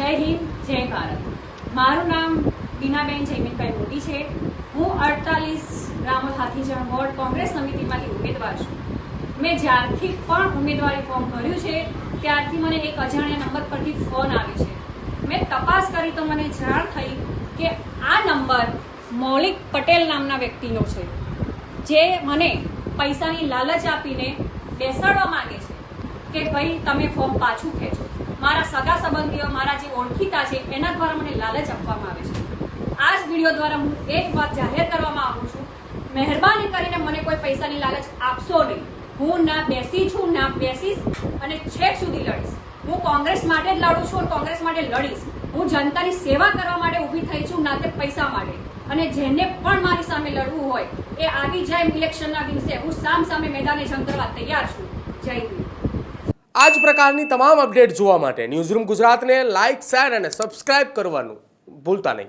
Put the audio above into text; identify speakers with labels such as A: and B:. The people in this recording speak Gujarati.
A: જય હિન્દ, જય ભારત. મારું નામ બીનાબેન જયમીનભાઈ મોદી છે. હું 48 રામોલ હાથીજણ વોર્ડ કોંગ્રેસ સમિતિમાંથી ઉમેદવાર છું. મેં જ્યારથી પણ ઉમેદવારી ફોર્મ ભર્યું છે ત્યારથી મને એક અજાણ્યા નંબર પરથી ફોન આવે છે. મેં તપાસ કરી તો મને જાણ થઈ કે આ નંબર મૌલિક પટેલ નામના વ્યક્તિનો છે, જે મને પૈસાની લાલચ આપીને બેસાડવા માંગે છે કે ભાઈ તમે ફોર્મ પાછું ખેંચો. મારા સગા સંબંધીઓ, મારા જે ઓળખીતા છે એના દ્વારા મને લાલચ આપવામાં આવે છે. આ જ વિડીયો દ્વારા હું એક વાત જાહેર કરવામાં આવું છું, મહેરબાની કરીને મને કોઈ પૈસાની લાલચ આપશો નહીં. હું ના બેસી છું, ના બેસીશ અને છેક સુધી લડીશ. હું કોંગ્રેસ માટે જ લડું છું અને કોંગ્રેસ માટે લડીશ. હું જનતાની સેવા કરવા માટે ઊભી થઈ છું, ના તે પૈસા માટે. અને જેને પણ મારી સામે લડવું હોય એ આવી જાય ઇલેક્શનના દિવસે. હું સામે મેદાને જંગ કરવા તૈયાર છું. જય હિન્દ.
B: આ જ પ્રકારની તમામ અપડેટ જોવા માટે ન્યૂઝરૂમ ગુજરાતને લાઇક, શેર અને સબસ્ક્રાઇબ કરવાનું ભૂલતા નહીં.